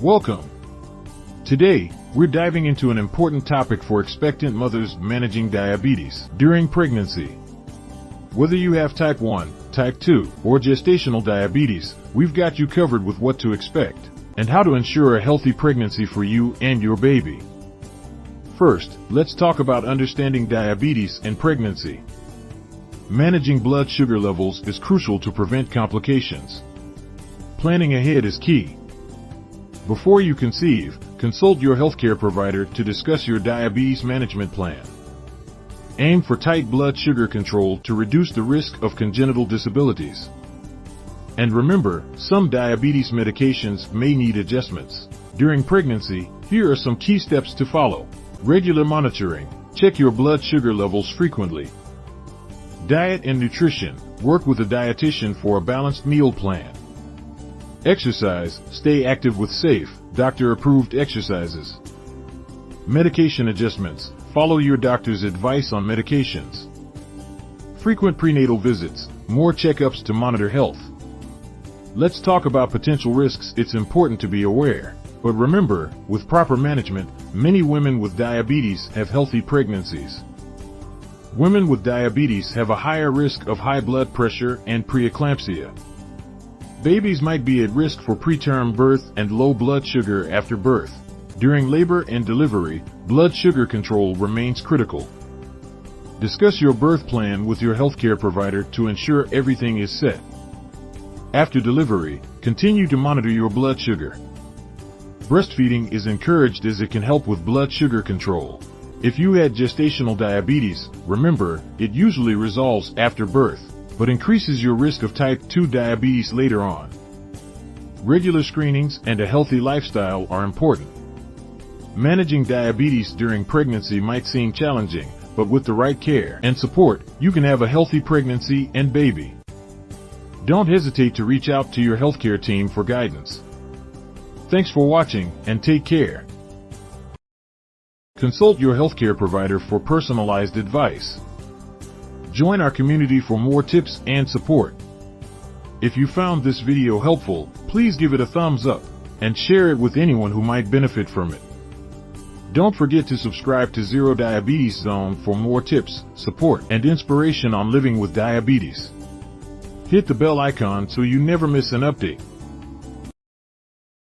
Welcome. Today, we're diving into an important topic for expectant mothers managing diabetes during pregnancy. Whether you have type 1, type 2, or gestational diabetes, we've got you covered with what to expect and how to ensure a healthy pregnancy for you and your baby. First, let's talk about understanding diabetes and pregnancy. Managing blood sugar levels is crucial to prevent complications. Planning ahead is key. Before you conceive, consult your healthcare provider to discuss your diabetes management plan. Aim for tight blood sugar control to reduce the risk of congenital disabilities. And remember, some diabetes medications may need adjustments. During pregnancy, here are some key steps to follow. Regular monitoring. Check your blood sugar levels frequently. Diet and nutrition. Work with a dietitian for a balanced meal plan. Exercise. Stay active with safe, doctor-approved exercises. Medication adjustments. Follow your doctor's advice on medications. Frequent prenatal visits. More checkups to monitor health. Let's talk about potential risks. It's important to be aware. But remember, with proper management, many women with diabetes have healthy pregnancies. Women with diabetes have a higher risk of high blood pressure and preeclampsia. Babies might be at risk for preterm birth and low blood sugar after birth. During labor and delivery, blood sugar control remains critical. Discuss your birth plan with your healthcare provider to ensure everything is set. After delivery, continue to monitor your blood sugar. Breastfeeding is encouraged as it can help with blood sugar control. If you had gestational diabetes, remember, it usually resolves after birth, but increases your risk of type 2 diabetes later on. Regular screenings and a healthy lifestyle are important. Managing diabetes during pregnancy might seem challenging, but with the right care and support, you can have a healthy pregnancy and baby. Don't hesitate to reach out to your healthcare team for guidance. Thanks for watching, and take care. Consult your healthcare provider for personalized advice. Join our community for more tips and support. If you found this video helpful, please give it a thumbs up and share it with anyone who might benefit from it. Don't forget to subscribe to ZeroDiabetes Zone for more tips, support, and inspiration on living with diabetes. Hit the bell icon so you never miss an update.